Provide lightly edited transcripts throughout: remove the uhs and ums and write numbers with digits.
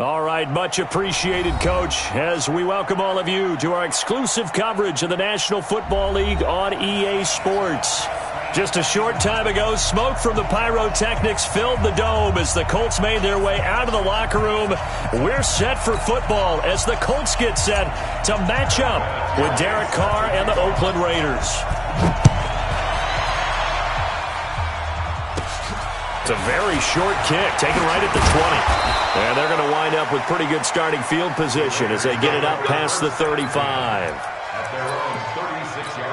All right, much appreciated, Coach, as we welcome all of you to our exclusive coverage of the National Football League on EA Sports. Just a short time ago, smoke from the pyrotechnics filled the dome as the Colts made their way out of the locker room. We're set for football as the Colts get set to match up with Derek Carr and the Oakland Raiders. It's a very short kick, taken right at the 20. And they're going to wind up with pretty good starting field position as they get it up past the 35. At their own 36-yard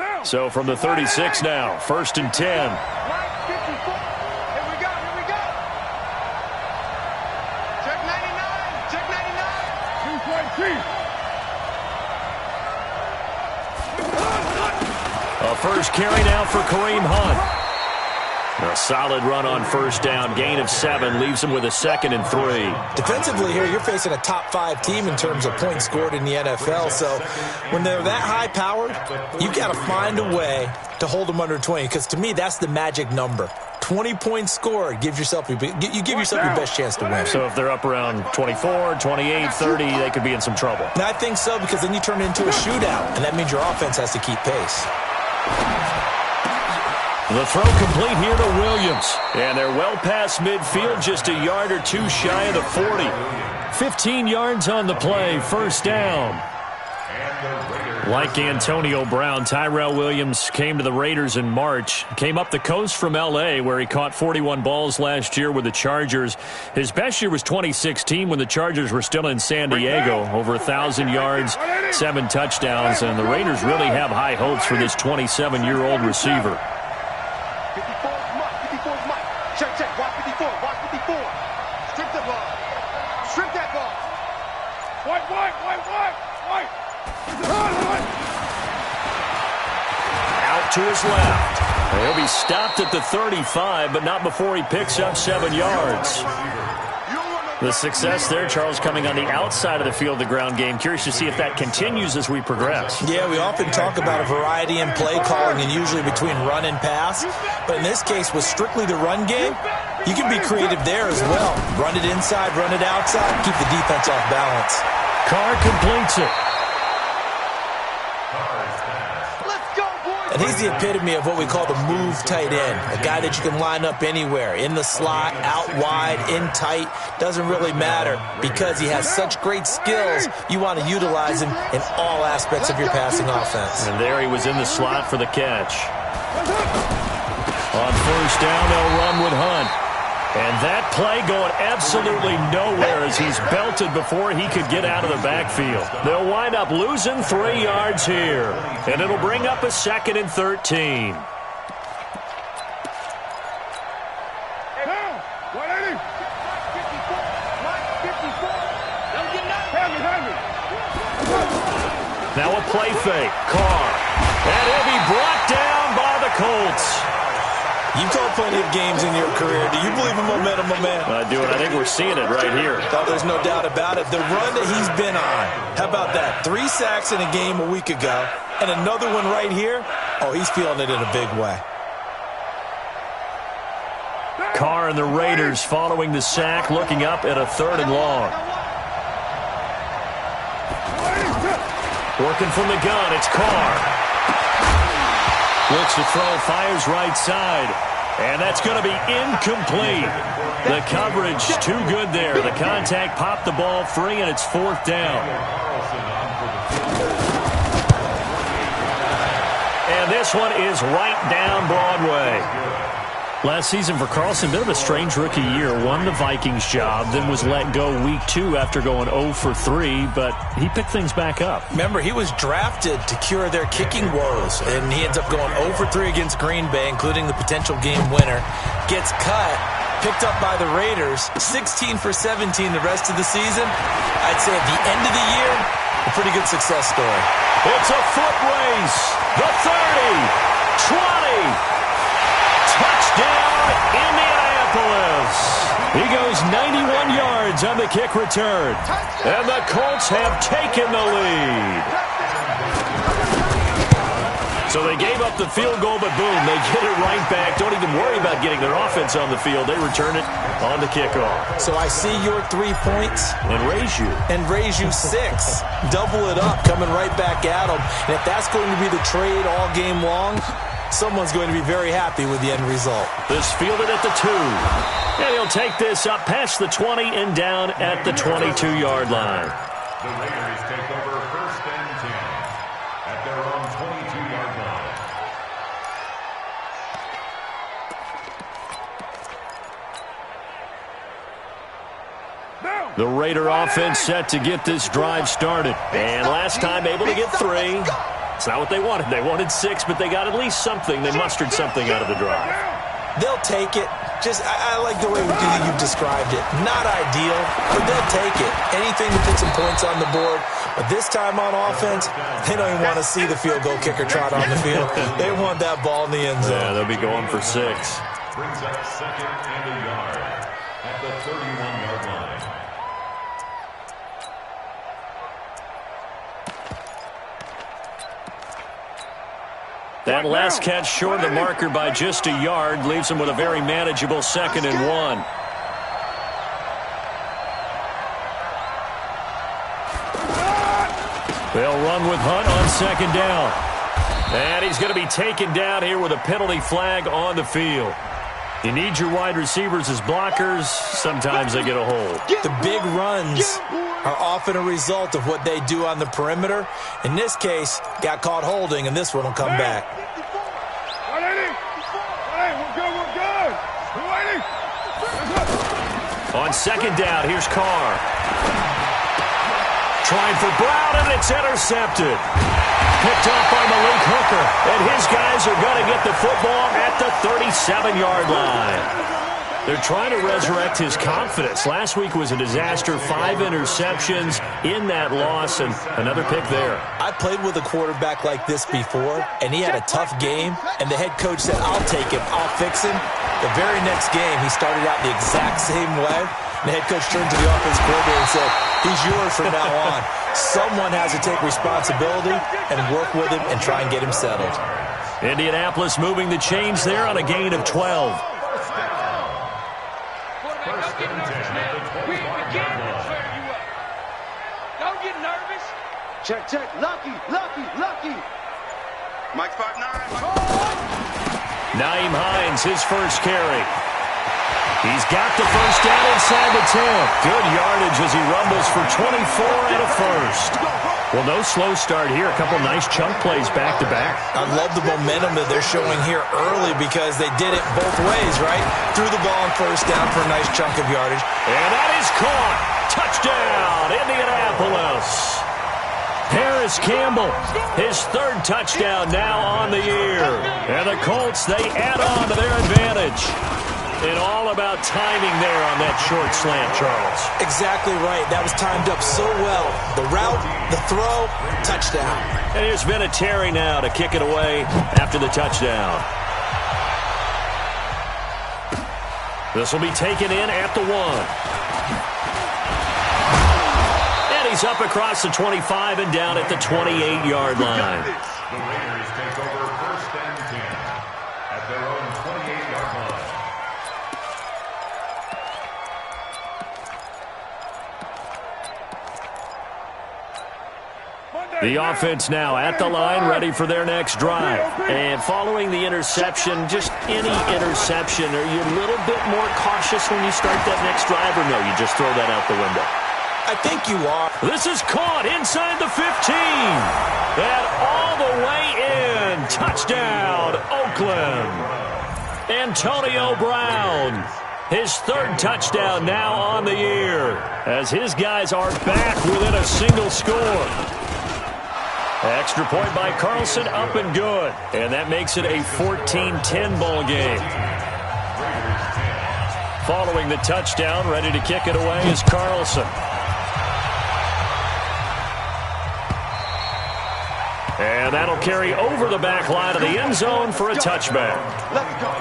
line. So from the 36 now, 1st and 10. A first carry now for Kareem Hunt. A solid run on first down. Gain of 7 leaves him with a 2nd and 3. Defensively here, you're facing a top 5 team in terms of points scored in the NFL. So when they're that high-powered, you got to find a way to hold them under 20. Because to me, that's the magic number. 20 points scored, you give yourself your best chance to win. So if they're up around 24, 28, 30, they could be in some trouble. And I think so, because then you turn it into a shootout, and that means your offense has to keep pace. The throw complete here to Williams. And they're well past midfield, just a yard or two shy of the 40. 15 yards on the play, first down. Like Antonio Brown, Tyrell Williams came to the Raiders in March. Came up the coast from L.A., where he caught 41 balls last year with the Chargers. His best year was 2016 when the Chargers were still in San Diego. Over 1,000 yards, 7 touchdowns, and the Raiders really have high hopes for this 27-year-old receiver. 54 is Mike. 54 is Mike. Check. Watch 54. Watch 54. Strip the ball. Strip that ball. White. Out to his left. He'll be stopped at the 35, but not before he picks up 7 yards. The success there, Charles, coming on the outside of the field, the ground game. Curious to see if that continues as we progress. Yeah, we often talk about a variety in play calling and usually between run and pass. But in this case, with strictly the run game, you can be creative there as well. Run it inside, run it outside, keep the defense off balance. Carr completes it. And he's the epitome of what we call the move tight end, a guy that you can line up anywhere, in the slot, out wide, in tight, doesn't really matter because he has such great skills. You want to utilize him in all aspects of your passing offense. And there he was in the slot for the catch. On first down, they'll run with Hunt. And that play going absolutely nowhere as he's belted before he could get out of the backfield. They'll wind up losing 3 yards here. And it'll bring up a 2nd and 13. Now a play fake. Carr. And he'll be brought down by the Colts. You've called plenty of games in your career. Do you believe in momentum, my man? I do, and I think we're seeing it right here. Oh, there's no doubt about it. The run that he's been on, how about that? 3 sacks in a game a week ago, and another one right here. Oh, he's feeling it in a big way. Carr and the Raiders following the sack, looking up at a 3rd and long. Working from the gun, it's Carr. Looks to throw, fires right side. And that's going to be incomplete. The coverage too good there. The contact popped the ball free, and it's 4th down. And this one is right down Broadway. Last season for Carlson, bit of a strange rookie year. Won the Vikings job, then was let go week 2 after going 0 for 3, but he picked things back up. Remember, he was drafted to cure their kicking woes, and he ends up going 0 for 3 against Green Bay, including the potential game winner. Gets cut, picked up by the Raiders, 16 for 17 the rest of the season. I'd say at the end of the year, a pretty good success story. It's a foot race. The 30, 20. Touchdown, Indianapolis. He goes 91 yards on the kick return. And the Colts have taken the lead. So they gave up the field goal, but boom, they get it right back. Don't even worry about getting their offense on the field. They return it on the kickoff. So I see your 3 points. And raise you 6. Double it up, coming right back at them. And if that's going to be the trade all game long, someone's going to be very happy with the end result. This fielded at the 2. And he'll take this up past the 20 and down at the 22-yard line. The Raiders take over 1st and 10 at their own 22-yard line. The Raider offense set to get this drive started. And last time able to get 3. It's not what they wanted. They wanted 6, but they got at least something. They mustered something out of the drive. They'll take it. I like the way you've described it. Not ideal, but they'll take it. Anything to put some points on the board. But this time on offense, they don't even want to see the field goal kicker trot on the field. They want that ball in the end zone. Yeah, they'll be going for 6. Brings up 2nd and a yard at the 31-yard line. That last catch short of the marker by just a yard leaves him with a very manageable 2nd and 1. They'll run with Hunt on 2nd down. And he's going to be taken down here with a penalty flag on the field. You need your wide receivers as blockers. Sometimes they get a hold. The big runs are often a result of what they do on the perimeter. In this case, got caught holding, and this one will come back. On 2nd down, here's Carr. Trying for Brown, and it's intercepted. Picked off by Malik Hooker, and his guys are going to get the football at the 37-yard line. They're trying to resurrect his confidence. Last week was a disaster. 5 interceptions in that loss, and another pick there. I played with a quarterback like this before, and he had a tough game, and the head coach said, I'll take him, I'll fix him. The very next game, he started out the exact same way. The head coach turned to the offensive coordinator and said, he's yours from now on. Someone has to take responsibility and work with him and try and get him settled. Indianapolis moving the chains there on a gain of 12. Don't get nervous. Check. Lucky. Mike 5'9". Naeem Hines, his first carry. He's got the first down inside the 10. Good yardage as he rumbles for 24 and a first. Well, no slow start here. A couple nice chunk plays back-to-back. I love the momentum that they're showing here early because they did it both ways, right? Threw the ball on first down for a nice chunk of yardage. And that is caught. Touchdown, Indianapolis. Paris Campbell, his 3rd touchdown now on the year. And the Colts, they add on to their advantage. And all about timing there on that short slant, Charles. Exactly right. That was timed up so well. The route, the throw, touchdown. And here's Vinatieri now to kick it away after the touchdown. This will be taken in at the 1. And he's up across the 25 and down at the 28-yard line. The Raiders take over 1st and 10 at their own 28-yard line. The offense now at the line, ready for their next drive. And following the interception, just any interception, are you a little bit more cautious when you start that next drive, or no, you just throw that out the window? I think you are. This is caught inside the 15. And all the way in. Touchdown, Oakland. Antonio Brown. His 3rd touchdown now on the year, as his guys are back within a single score. Extra point by Carlson, up and good. And that makes it a 14-10 ball game. Following the touchdown, ready to kick it away is Carlson. And that'll carry over the back line of the end zone for a touchback. Let's go.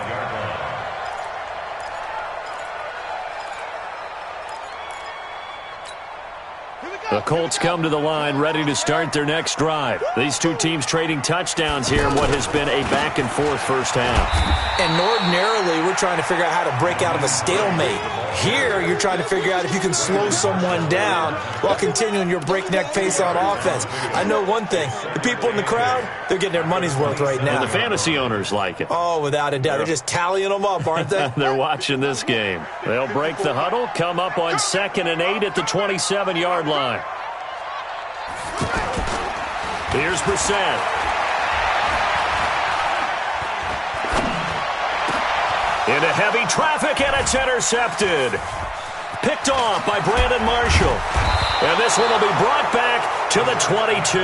The Colts come to the line ready to start their next drive. These two teams trading touchdowns here in what has been a back-and-forth first half. And ordinarily, we're trying to figure out how to break out of a stalemate. Here, you're trying to figure out if you can slow someone down while continuing your breakneck pace on offense. I know one thing. The people in the crowd, they're getting their money's worth right now. And the fantasy owners like it. Oh, without a doubt. They're just tallying them up, aren't they? They're watching this game. They'll break the huddle, come up on 2nd and 8 at the 27-yard line. Here's Brissett. Into heavy traffic, and it's intercepted. Picked off by Brandon Marshall. And this one will be brought back to the 22.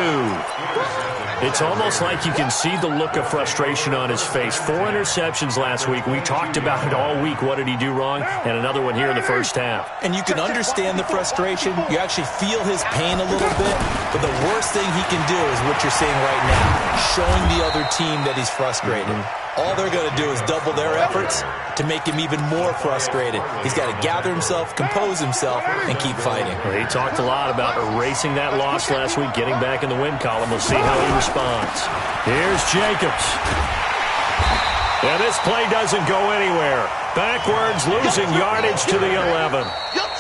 It's almost like you can see the look of frustration on his face. 4 interceptions last week. We talked about it all week. What did he do wrong? And another one here in the first half. And you can understand the frustration. You actually feel his pain a little bit. But the worst thing he can do is what you're saying right now, showing the other team that he's frustrated. All they're going to do is double their efforts to make him even more frustrated. He's got to gather himself, compose himself, and keep fighting. Well, he talked a lot about erasing that loss last week, getting back in the win column. We'll see how he responds. Here's Jacobs. And this play doesn't go anywhere. Backwards, losing yardage to the 11.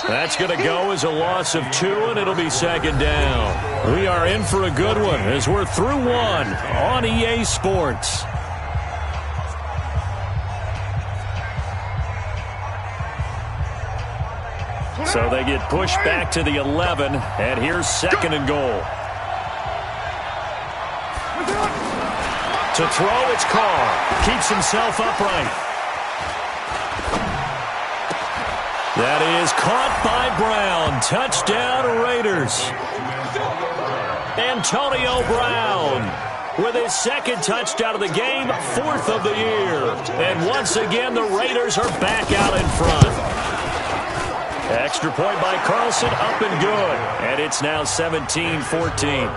That's going to go as a loss of 2, and it'll be 2nd down. We are in for a good one as we're through 1 on EA Sports. So they get pushed back to the 11, and here's 2nd and goal. To throw, it's Carr. Keeps himself upright. That is caught by Brown. Touchdown, Raiders. Antonio Brown with his 2nd touchdown of the game, 4th of the year. And once again, the Raiders are back out in front. Extra point by Carlson, up and good. And it's now 17-14.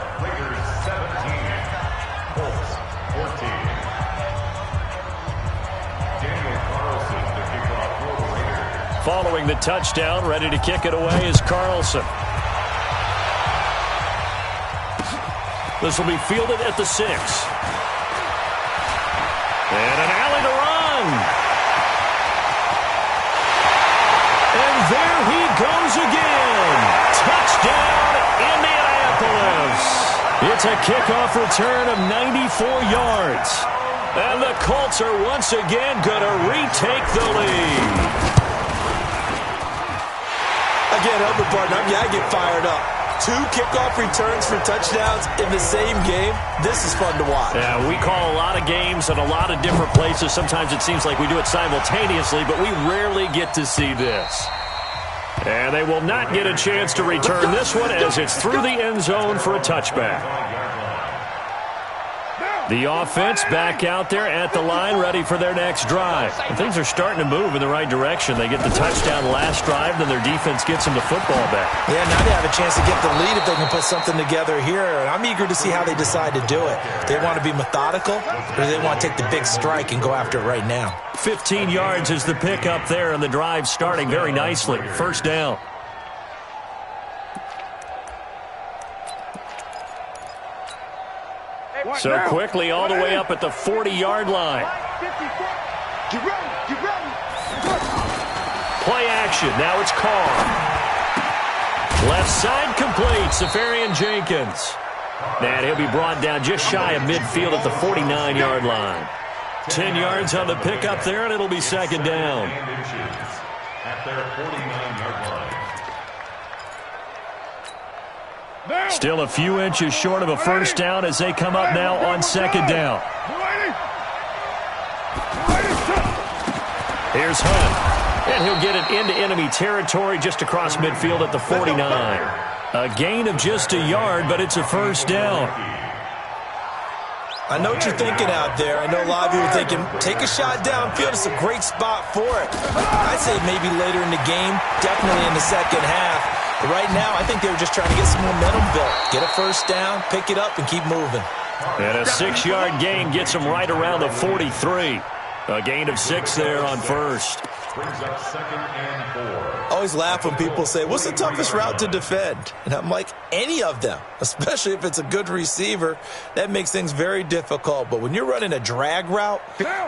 Following the touchdown, ready to kick it away is Carlson. This will be fielded at the 6. And an alley to run. And there he goes again. Touchdown, Indianapolis. It's a kickoff return of 94 yards. And the Colts are once again going to retake the lead. Again, help me, partner. I get fired up. 2 kickoff returns for touchdowns in the same game. This is fun to watch. Yeah, we call a lot of games at a lot of different places. Sometimes it seems like we do it simultaneously, but we rarely get to see this. And they will not get a chance to return this one as it's through the end zone for a touchback. The offense back out there at the line, ready for their next drive. And things are starting to move in the right direction. They get the touchdown last drive, then their defense gets them the football back. Yeah, now they have a chance to get the lead if they can put something together here. And I'm eager to see how they decide to do it. They want to be methodical, or they want to take the big strike and go after it right now. 15 yards is the pickup there, and the drive starting very nicely. First down. So quickly all the way up at the 40-yard line. Get ready, get ready. Play action. Now it's Carr. Left side complete. Safarian Jenkins. And he'll be brought down just shy of midfield at the 49-yard line. 10 yards on the pickup there, and it'll be 2nd down. At their 49-yard line. Still a few inches short of a first down as they come up now on 2nd down. Here's Hunt. And he'll get it into enemy territory just across midfield at the 49. A gain of just a yard, but it's a first down. I know what you're thinking out there. I know a lot of you are thinking, take a shot downfield. It's a great spot for it. I'd say maybe later in the game, definitely in the second half. But right now, I think they were just trying to get some momentum built. Get a first down, pick it up, and keep moving. And a 6-yard gain gets them right around the 43. A gain of 6 there on first. brings up 2nd and 4. I always laugh when people say, what's the toughest route to defend? And I'm like, any of them, especially if it's a good receiver. That makes things very difficult. But when you're running a drag route,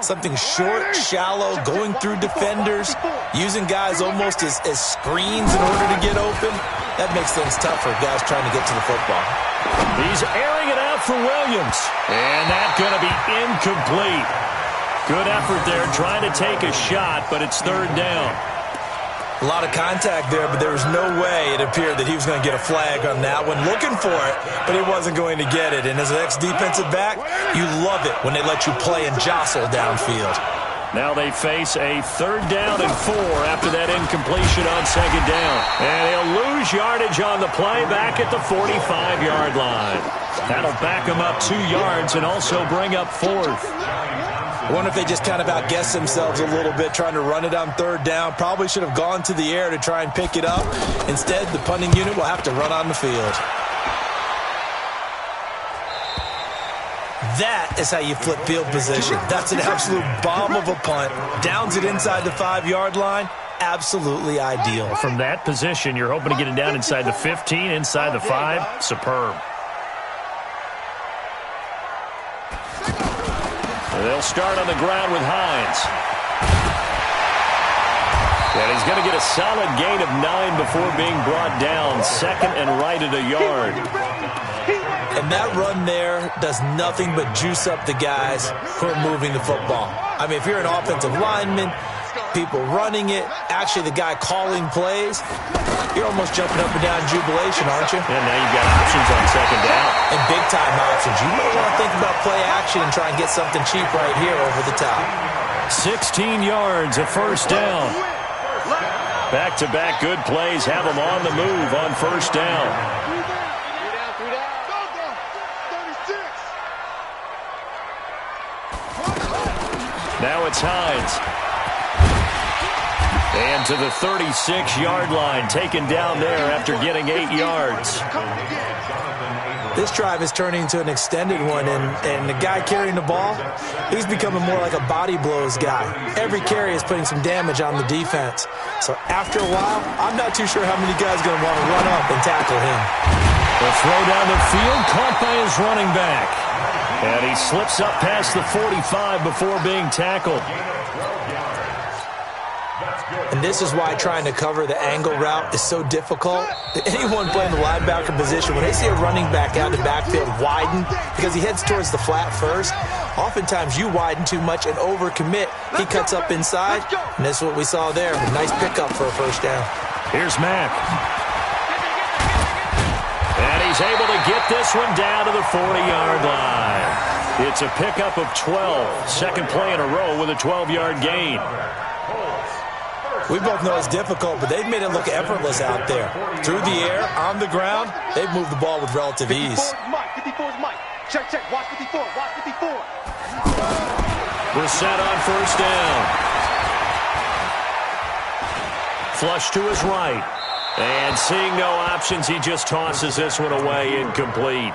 something short, shallow, going through defenders, using guys almost as screens in order to get open, that makes things tough for guys trying to get to the football. He's airing it out for Williams. And that's going to be incomplete. Good effort there trying to take a shot, but it's 3rd down. A lot of contact there, but there was no way it appeared that he was going to get a flag on that one. Looking for it, but he wasn't going to get it. And as an ex-defensive back, you love it when they let you play and jostle downfield. Now they face a 3rd down and 4 after that incompletion on 2nd down. And he'll lose yardage on the play back at the 45-yard line. That'll back him up 2 yards and also bring up 4th. I wonder if they just kind of outguessed themselves a little bit trying to run it on 3rd down. Probably should have gone to the air to try and pick it up. Instead, the punting unit will have to run on the field. That is how you flip field position. That's an absolute bomb of a punt. Downs it inside the 5-yard line. Absolutely ideal. From that position, you're hoping to get it down inside the 15, inside the 5. Superb. They'll start on the ground with Hines. And he's going to get a solid gain of 9 before being brought down. 2nd and right at a yard. And that run there does nothing but juice up the guys who are moving the football. I mean, if you're an offensive lineman, people running it, actually the guy calling plays, you're almost jumping up and down in jubilation, aren't you? And now you've got options on 2nd down. And big-time options. You might want to think about play action and try and get something cheap right here over the top. 16 yards, a 1st down. Back-to-back good plays have them on the move on 1st down. Now it's Hines. And to the 36-yard line, taken down there after getting 8 yards. This drive is turning into an extended one, and the guy carrying the ball, he's becoming more like a body blows guy. Every carry is putting some damage on the defense. So after a while, I'm not too sure how many guys are going to want to run up and tackle him. The throw down the field, caught by his running back. And he slips up past the 45 before being tackled. And this is why trying to cover the angle route is so difficult. Anyone playing the linebacker position, when they see a running back out in the backfield widen, because he heads towards the flat first, oftentimes you widen too much and overcommit. He cuts up inside, and that's what we saw there. A nice pickup for a 1st down. Here's Mack. And he's able to get this one down to the 40-yard line. It's a pickup of 12. 2nd play in a row with a 12-yard gain. We both know it's difficult, but they've made it look effortless out there. Through the air, on the ground, they've moved the ball with relative ease. 54 is Mike. Check. Watch 54. Watch 54. We're set on 1st down. Flush to his right. And seeing no options, he just tosses this one away, incomplete.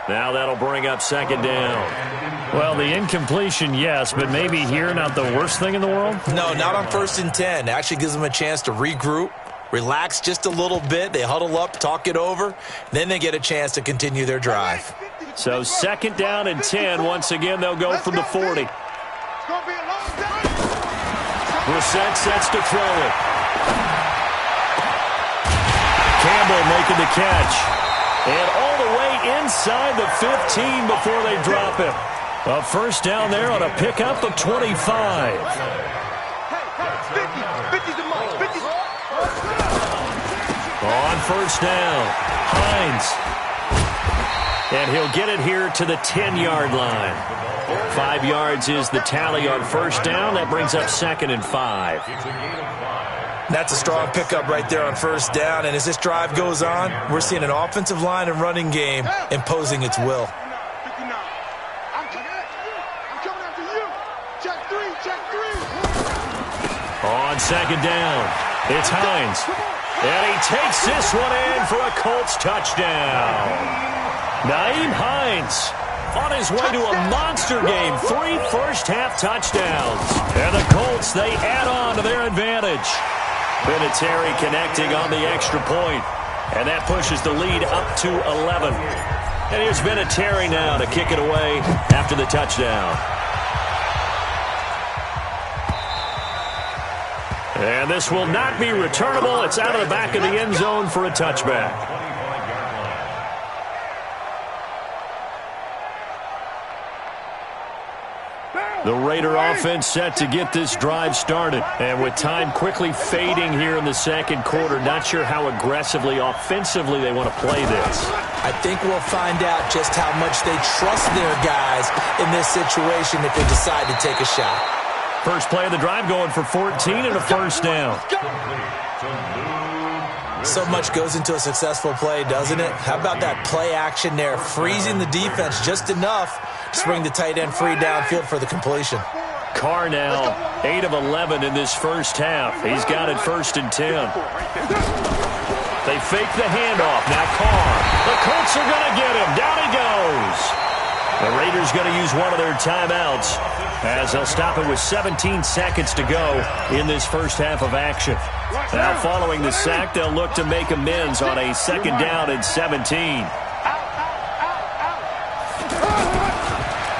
Now that'll bring up 2nd down. Well, the incompletion, yes, but maybe here not the worst thing in the world? No, not on 1st and 10. It actually gives them a chance to regroup, relax just a little bit. They huddle up, talk it over. Then they get a chance to continue their drive. So 2nd down and 10. Once again, they'll go from the 40. Brissett sets to throw it. Campbell making the catch. And all the way inside the 15 before they drop him. A 1st down there on a pickup of 25. On 1st down, Hines. And he'll get it here to the 10-yard line. 5 yards is the tally on 1st down. That brings up 2nd and 5. That's a strong pickup right there on 1st down. And as this drive goes on, we're seeing an offensive line and running game imposing its will. On 2nd down, it's Hines. And he takes this one in for a Colts touchdown. Nyheim Hines on his way to a monster game. 3 first-half touchdowns. And the Colts, they add on to their advantage. Vinatieri connecting on the extra point. And that pushes the lead up to 11. And here's Vinatieri now to kick it away after the touchdown. And this will not be returnable. It's out of the back of the end zone for a touchback. The Raider offense set to get this drive started. And with time quickly fading here in the second quarter, not sure how aggressively, offensively they want to play this. I think we'll find out just how much they trust their guys in this situation if they decide to take a shot. First play of the drive going for 14 and a first down. So much goes into a successful play, doesn't it? How about that play action there, freezing the defense just enough to bring the tight end free downfield for the completion. Carr now, 8 of 11 in this first half. He's got it 1st and 10. They fake the handoff. Now Carr. The Colts are going to get him. Down he goes. The Raiders going to use one of their timeouts as they'll stop it with 17 seconds to go in this first half of action. Now following the sack, they'll look to make amends on a 2nd down and 17.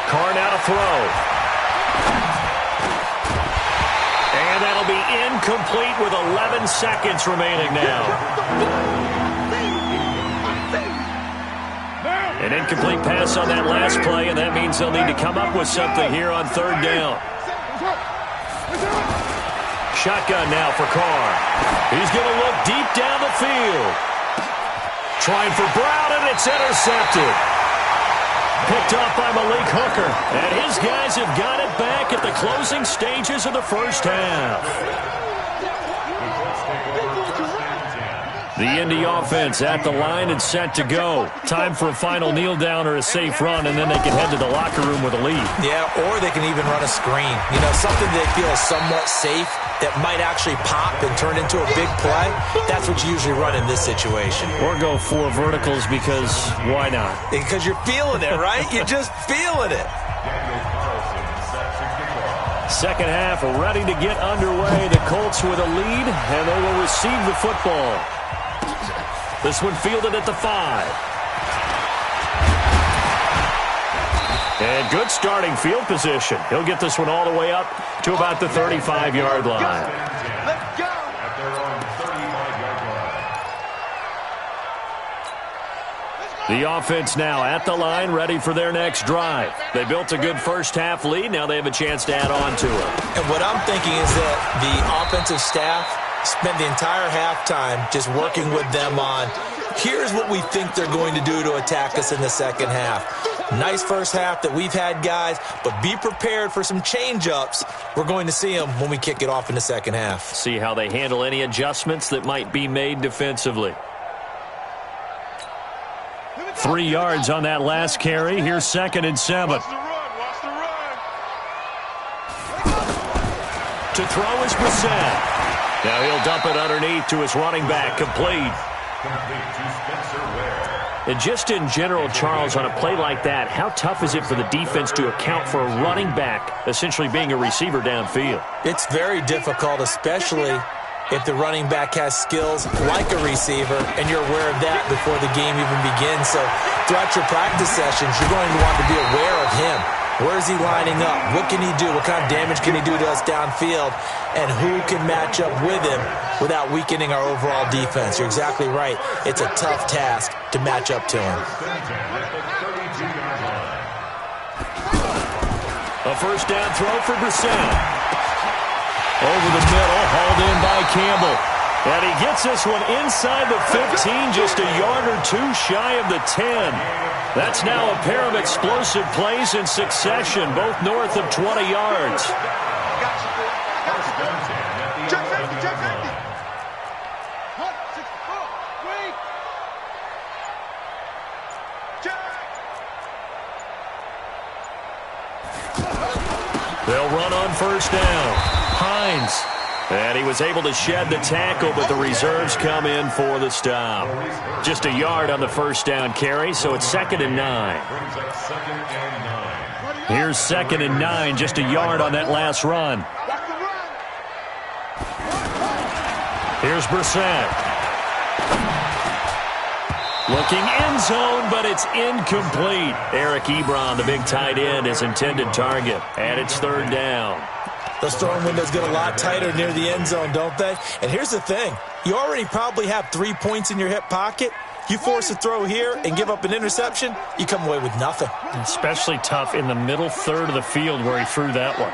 Carr now to throw. And that'll be incomplete with 11 seconds remaining now. An incomplete pass on that last play, and that means they'll need to come up with something here on 3rd down. Shotgun now for Carr. He's going to look deep down the field. Trying for Brown, and it's intercepted. Picked off by Malik Hooker. And his guys have got it back at the closing stages of the first half. The Indy offense at the line and set to go. Time for a final kneel down or a safe run, and then they can head to the locker room with a lead. Yeah, or they can even run a screen. You know, something they feel is somewhat safe that might actually pop and turn into a big play. That's what you usually run in this situation. Or go 4 verticals because why not? Because you're feeling it, right? You're just feeling it. Second half ready to get underway. The Colts with a lead, and they will receive the football. This one fielded at the 5. And good starting field position. He'll get this one all the way up to about the 35-yard line. Let's go! At their own 35-yard line. The offense now at the line, ready for their next drive. They built a good first-half lead. Now they have a chance to add on to it. And what I'm thinking is that the offensive staff spent the entire halftime just working with them on, here's what we think they're going to do to attack us in the second half. Nice first half that we've had, guys, but be prepared for some change-ups. We're going to see them when we kick it off in the second half. See how they handle any adjustments that might be made defensively. 3 yards on that last carry. Here's 2nd and 7. Watch the run. To throw is Brissett. Now he'll dump it underneath to his running back, complete. Complete to Spencer Ware. And just in general, Charles, on a play like that, how tough is it for the defense to account for a running back essentially being a receiver downfield? It's very difficult, especially if the running back has skills like a receiver, and you're aware of that before the game even begins. So throughout your practice sessions, you're going to want to be aware of him. Where is he lining up? What can he do? What kind of damage can he do to us downfield? And who can match up with him without weakening our overall defense? You're exactly right. It's a tough task to match up to him. A first down throw for Brissett. Over the middle, hauled in by Campbell. And he gets this one inside the 15, just a yard or 2 shy of the 10. That's now a pair of explosive plays in succession, both north of 20 yards. Check safety. Wait. Check. They'll run on first down. Hines And he was able to shed the tackle, but the reserves come in for the stop. Just a yard on the first down carry, so it's 2nd and 9. Here's 2nd and 9, just a yard on that last run. Here's Brissett. Looking end zone, but it's incomplete. Eric Ebron, the big tight end, is intended target. And it's 3rd down. Those throwing windows get a lot tighter near the end zone, don't they? And here's the thing. You already probably have 3 points in your hip pocket. You force a throw here and give up an interception, you come away with nothing. Especially tough in the middle third of the field where he threw that one.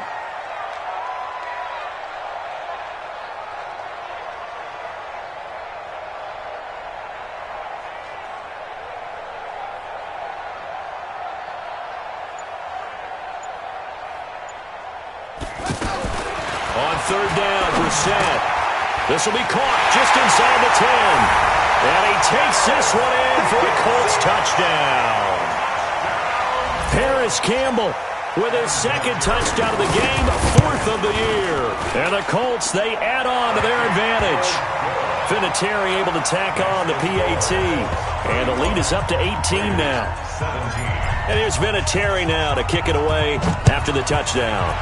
On 3rd down, Brissett. This will be caught just inside the 10. And he takes this one in for a Colts touchdown. Paris Campbell with his 2nd touchdown of the game, 4th of the year. And the Colts, they add on to their advantage. Vinatieri able to tack on the PAT. And the lead is up to 18 now. And here's Vinatieri now to kick it away after the touchdown.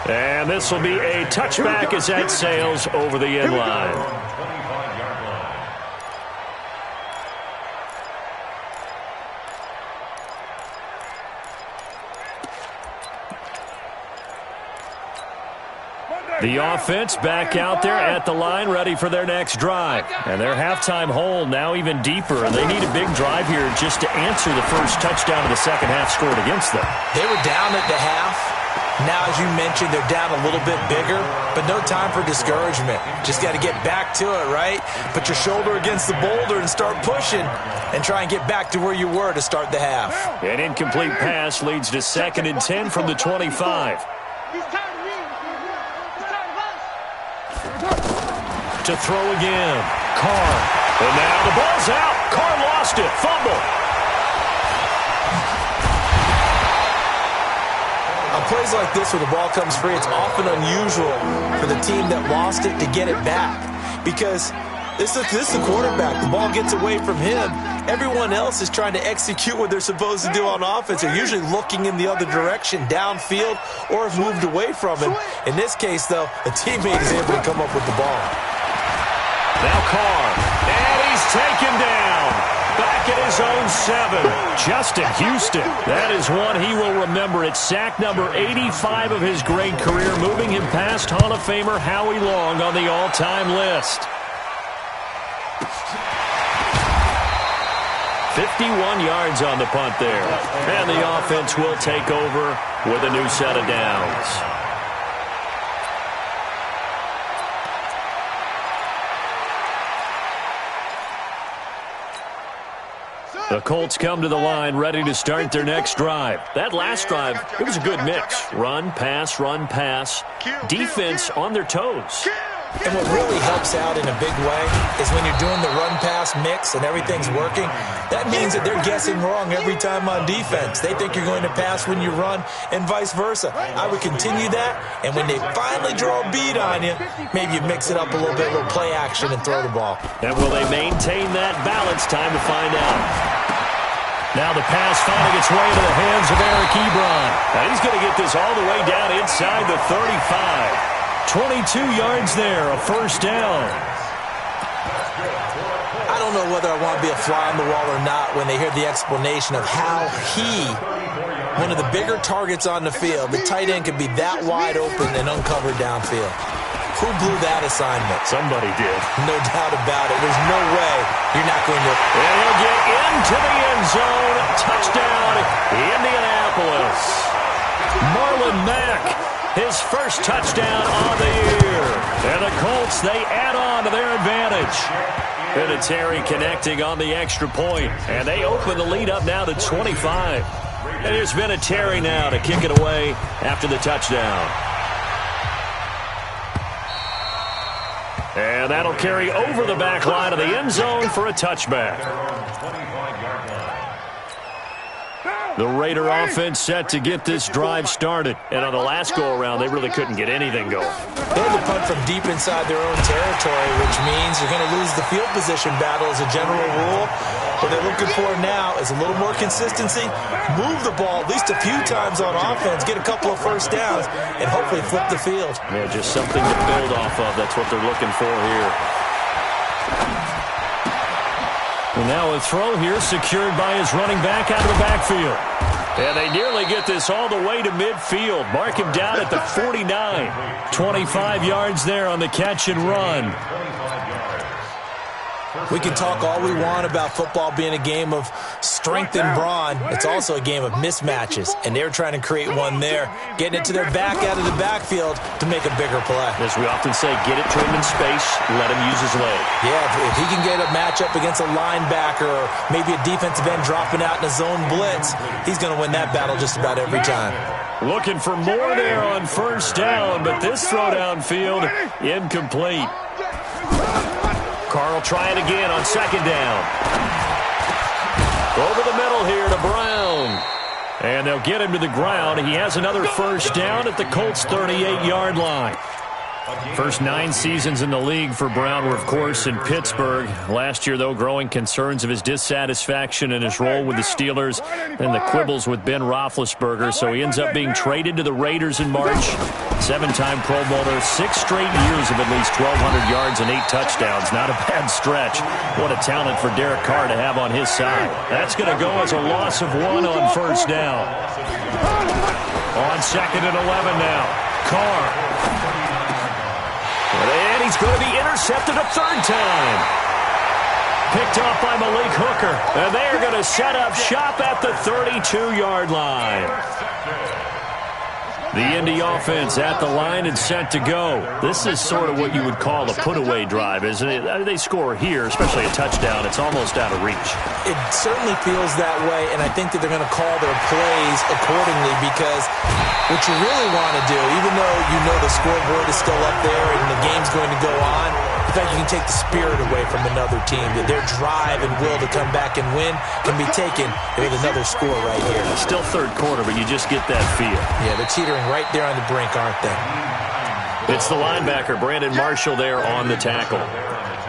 And this will be a touchback as that sails over the end line. The offense back out there at the line, ready for their next drive. And their halftime hole now even deeper, and they need a big drive here just to answer the first touchdown of the second half scored against them. They were down at the half. Now, as you mentioned, they're down a little bit bigger, but no time for discouragement. Just got to get back to it, right? Put your shoulder against the boulder and start pushing and try and get back to where you were to start the half. An incomplete pass leads to 2nd and 10 from the 25. To throw again. Carr. And now the ball's out. Carr lost it. Fumble. On plays like this where the ball comes free, it's often unusual for the team that lost it to get it back. Because this is the quarterback. The ball gets away from him. Everyone else is trying to execute what they're supposed to do on offense. They're usually looking in the other direction, downfield, or have moved away from him. In this case, though, a teammate is able to come up with the ball. Now Carr. And he's taken down. Back at his own 7. Justin Houston. That is one he will remember. It's sack number 85 of his great career, moving him past Hall of Famer Howie Long on the all-time list. 51 yards on the punt there. And the offense will take over with a new set of downs. The Colts come to the line ready to start their next drive. That last drive, it was a good mix. Run, pass, run, pass. Defense on their toes. And what really helps out in a big way is when you're doing the run-pass mix and everything's working, that means that they're guessing wrong every time on defense. They think you're going to pass when you run and vice versa. I would continue that, and when they finally draw a bead on you, maybe you mix it up a little bit, a little play action, and throw the ball. And will they maintain that balance? Time to find out. Now the pass finding its way into the hands of Eric Ebron. Now he's going to get this all the way down inside the 35. 22 yards there, a first down. I don't know whether I want to be a fly on the wall or not when they hear the explanation of how he, one of the bigger targets on the field, the tight end could be that wide open and uncovered downfield. Who blew that assignment? Somebody did. No doubt about it. There's no way you're not going to. And he'll get into the end zone. Touchdown, Indianapolis. Marlon Mack, his first touchdown on the year. And the Colts, they add on to their advantage. Vinatieri connecting on the extra point. And they open the lead up now to 25. And here's Vinatieri now to kick it away after the touchdown. And that'll carry over the back line of the end zone for a touchback. The Raider offense set to get this drive started. And on the last go-around, they really couldn't get anything going. They had to punt from deep inside their own territory, which means you're going to lose the field position battle as a general rule. What they're looking for now is a little more consistency, move the ball at least a few times on offense, get a couple of first downs, and hopefully flip the field. Yeah, just something to build off of. That's what they're looking for here. And now a throw here secured by his running back out of the backfield. And they nearly get this all the way to midfield. Mark him down at the 49. 25 yards there on the catch and run. We can talk all we want about football being a game of strength and brawn. It's also a game of mismatches, and they're trying to create one there, getting it to their back out of the backfield to make a bigger play. As we often say, get it to him in space, let him use his leg. Yeah, if he can get a matchup against a linebacker or maybe a defensive end dropping out in a zone blitz, he's going to win that battle just about every time. Looking for more there on first down, but this throw downfield, incomplete. Carl try it again on second down. Over the middle here to Brown. And they'll get him to the ground. He has another first down at the Colts' 38-yard line. First 9 seasons in the league for Brown were, of course, in Pittsburgh. Last year, though, growing concerns of his dissatisfaction in his role with the Steelers and the quibbles with Ben Roethlisberger. So he ends up being traded to the Raiders in March. 7-time Pro Bowler, 6 straight years of at least 1,200 yards and 8 touchdowns. Not a bad stretch. What a talent for Derek Carr to have on his side. That's going to go as a loss of 1 on first down. On second and 11 now. Carr. And he's going to be intercepted a third time. Picked off by Malik Hooker. And they're going to set up shop at the 32-yard line. The Indy offense at the line and set to go. This is sort of what you would call a put-away drive, isn't it? They score here, especially a touchdown. It's almost out of reach. It certainly feels that way, and I think that they're going to call their plays accordingly because what you really want to do, even though you know the scoreboard is still up there and the game's going to go on, in fact, you can take the spirit away from another team, that their drive and will to come back and win can be taken with another score right here. Still third quarter, but you just get that feel. Yeah, they're teetering right there on the brink, aren't they? It's the linebacker, Brandon Marshall, there on the tackle.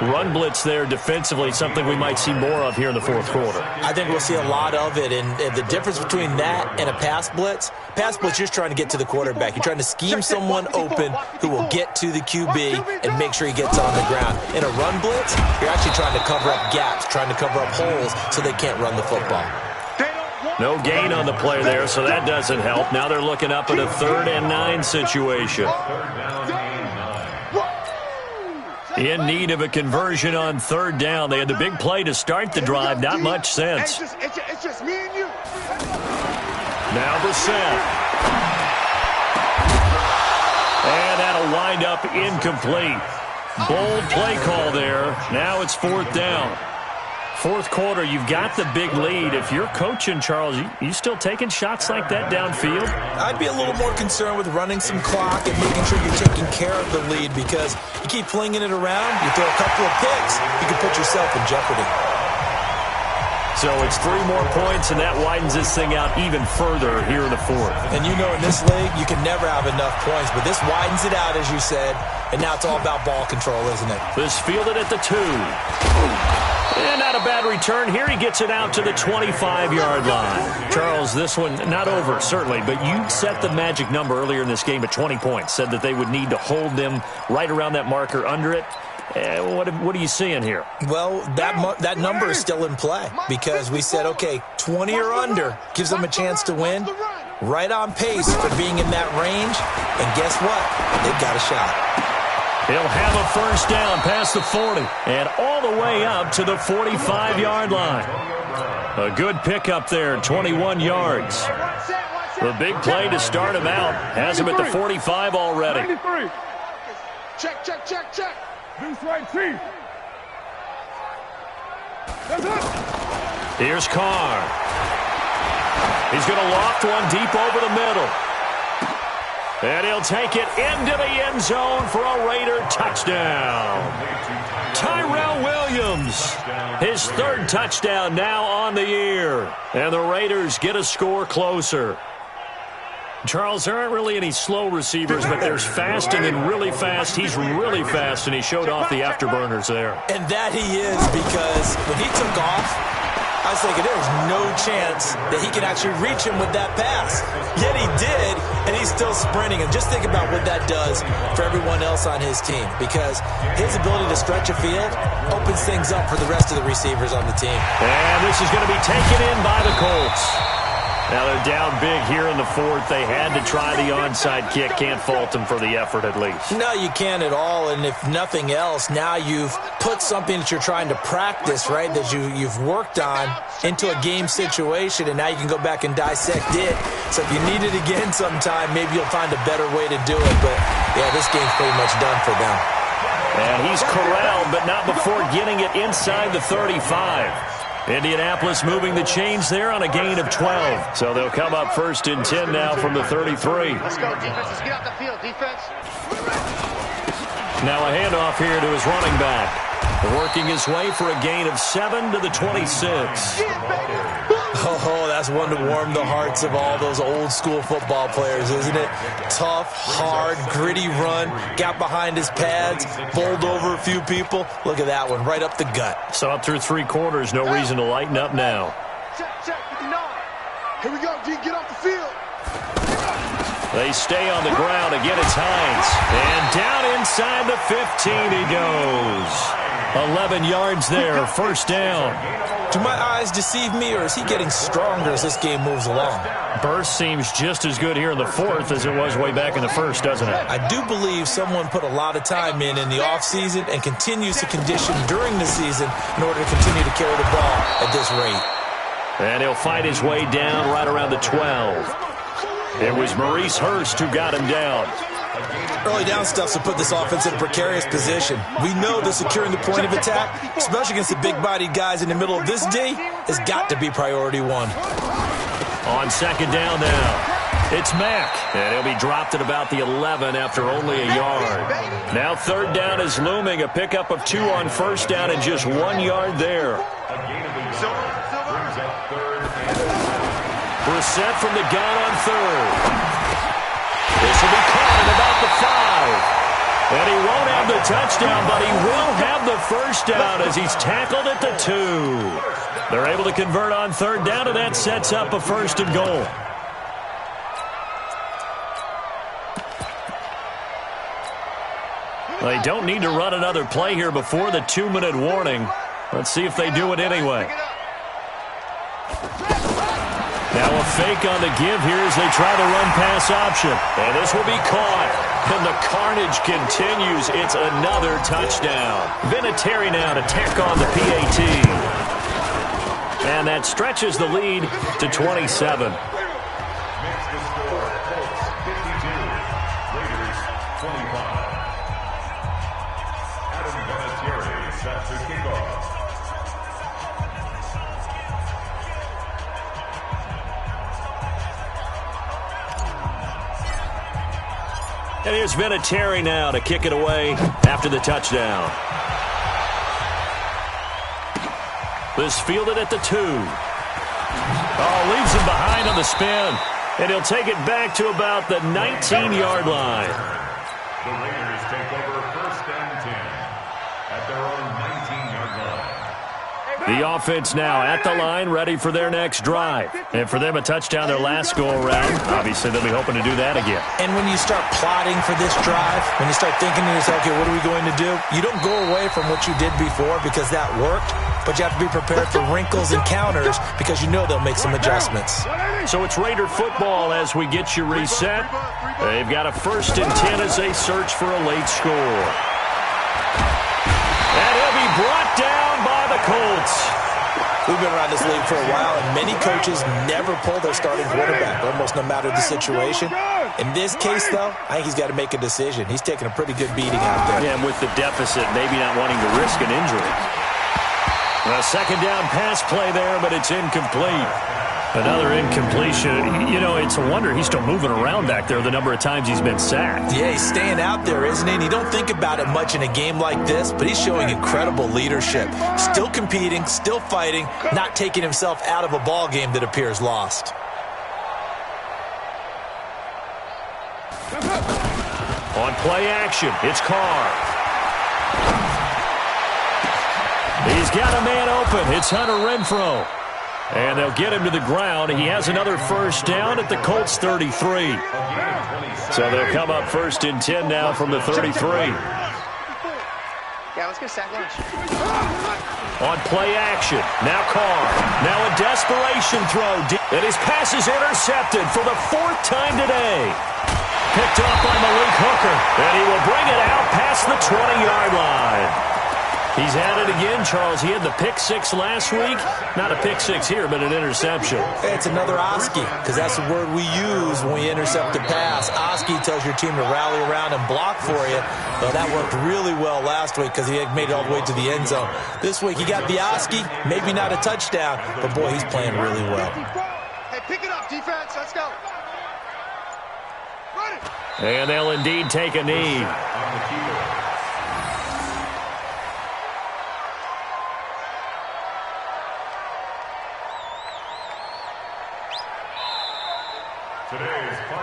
Run blitz there defensively, something we might see more of here in the fourth quarter. I think we'll see a lot of it, and the difference between that and a pass blitz, you're just trying to get to the quarterback. You're trying to scheme someone open who will get to the QB and make sure he gets on the ground. In a run blitz, you're actually trying to cover up gaps, trying to cover up holes so they can't run the football. No gain on the play there, so that doesn't help. Now they're looking up at a 3rd and 9 situation. In need of a conversion on 3rd down. They had the big play to start the drive. Not much sense. It's just me and you. Now Brissett. And that'll wind up incomplete. Bold play call there. Now it's 4th down. Fourth quarter, you've got the big lead. If you're coaching, Charles, you still taking shots like that downfield? I'd be a little more concerned with running some clock and making sure you're taking care of the lead because you keep flinging it around, you throw a couple of picks, you can put yourself in jeopardy. So it's 3 more points, and that widens this thing out even further here in the fourth. And you know in this league, you can never have enough points, but this widens it out, as you said, and now it's all about ball control, isn't it? This fielded at the 2. And not a bad return. Here he gets it out to the 25-yard line. Charles, this one not over, certainly, but you set the magic number earlier in this game at 20 points. Said that they would need to hold them right around that marker under it. What are you seeing here? Well, that number is still in play because we said, okay, 20 or under gives them a chance to win. Right on pace for being in that range. And guess what? They've got a shot. He'll have a first down past the 40 and all the way up to the 45-yard line. A good pickup there, 21 yards. The big play to start him out has him at the 45 already. 93. Check. Deuce right, T. That's it. Here's Carr. He's going to loft one deep over the middle. And he'll take it into the end zone for a Raider touchdown. Tyrell Williams comes. His third touchdown now on the year. And the Raiders get a score closer. Charles, there aren't really any slow receivers, but there's fast and then really fast. He's really fast, and he showed off the afterburners there. And that he is, because when he took off, I was thinking there's no chance that he can actually reach him with that pass. Yet he did, and he's still sprinting. And just think about what that does for everyone else on his team, because his ability to stretch a field opens things up for the rest of the receivers on the team. And this is going to be taken in by the Colts. Now they're down big here in the fourth. They had to try the onside kick. Can't fault them for the effort at least. No, you can't at all. And if nothing else, now you've put something that you're trying to practice, right, that you've worked on into a game situation, and now you can go back and dissect it. So if you need it again sometime, maybe you'll find a better way to do it. But, yeah, this game's pretty much done for them. And he's corralled, but not before getting it inside the 35. Indianapolis moving the chains there on a gain of 12. So they'll come up 1st and 10 now from the 33. Let's go, defense. Let's get out the field, defense. Now a handoff here to his running back. Working his way for a gain of 7 to the 26. Oh, that's one to warm the hearts of all those old school football players, isn't it? Tough, hard, gritty run, got behind his pads, bowled over a few people. Look at that one, right up the gut. So up through 3 quarters, no reason to lighten up now. Check, 59. Here we go, G, get off the field. They stay on the ground. Again, it's Hines. And down inside the 15 he goes. 11 yards there, 1st down. Do my eyes deceive me, or is he getting stronger as this game moves along? Burst seems just as good here in the 4th as it was way back in the 1st, doesn't it? I do believe someone put a lot of time in the offseason and continues to condition during the season in order to continue to carry the ball at this rate. And he'll fight his way down right around the 12. It was Maurice Hurst who got him down. Early down stuff to put this offense in a precarious position. We know that securing the point of attack, especially against the big-bodied guys in the middle of this D, has got to be priority 1. On 2nd down now, it's Mack. And he'll be dropped at about the 11 after only a yard. Now 3rd down is looming. A pickup of 2 on 1st down and just 1 yard there. Brissett from the gun on 3rd. This will be caught at about the 5. And he won't have the touchdown, but he will have the 1st down as he's tackled at the 2. They're able to convert on 3rd down, and that sets up a 1st and goal. They don't need to run another play here before the 2-minute warning. Let's see if they do it anyway. Now a fake on the give here as they try the run-pass option. And this will be caught. And the carnage continues. It's another touchdown. Vinatieri now to tack on the PAT. And that stretches the lead to 27. Makes the score Colts 52, Raiders 25. Adam Vinatieri set to kick off. And here's Vinatieri now to kick it away after the touchdown. This fielded at the 2. Oh, leaves him behind on the spin. And he'll take it back to about the 19-yard line. The Raiders take over 1st and 10 at their own 19-yard line. The offense now at the line, ready for their next drive. And for them, a touchdown their last go-around. Obviously, they'll be hoping to do that again. And when you start plotting for this drive, when you start thinking to yourself, okay, what are we going to do? You don't go away from what you did before because that worked, but you have to be prepared for wrinkles and counters because you know they'll make some adjustments. So it's Raider football as we get you reset. They've got a 1st and 10 as they search for a late score. And he'll be brought down by the Colts. We've been around this league for a while, and many coaches never pull their starting quarterback, almost no matter the situation. In this case, though, I think he's got to make a decision. He's taking a pretty good beating out there. Yeah, and with the deficit, maybe not wanting to risk an injury. A 2nd down pass play there, but it's incomplete. Another incompletion. You know, it's a wonder he's still moving around back there the number of times he's been sacked. Yeah, he's staying out there, isn't he? And you don't think about it much in a game like this, but he's showing incredible leadership. Still competing, still fighting, not taking himself out of a ball game that appears lost. On play action, it's Carr. He's got a man open. It's Hunter Renfrow. And they'll get him to the ground. He has another first down at the Colts 33. So they'll come up 1st and 10 now from the 33. Yeah, let's get a sack lunch. On play action, now Carr. Now a desperation throw. And his pass is intercepted for the 4th time today. Picked off by Malik Hooker. And he will bring it out past the 20-yard line. He's had it again, Charles. He had the pick 6 last week. Not a pick 6 here, but an interception. It's another Oski, because that's the word we use when we intercept a pass. Oski tells your team to rally around and block for you. Well, that worked really well last week because he had made it all the way to the end zone. This week, he got the Oski, maybe not a touchdown, but boy, he's playing really well. Hey, pick it up, defense. Let's go. Run it. And they'll indeed take a knee.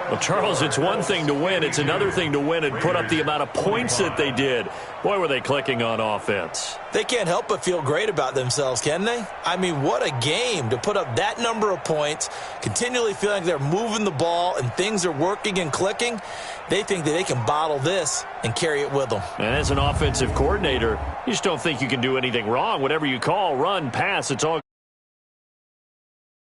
Well, Charles, it's one thing to win. It's another thing to win and put up the amount of points that they did. Boy, were they clicking on offense. They can't help but feel great about themselves, can they? I mean, what a game to put up that number of points, continually feeling like they're moving the ball and things are working and clicking. They think that they can bottle this and carry it with them. And as an offensive coordinator, you just don't think you can do anything wrong. Whatever you call, run, pass, it's all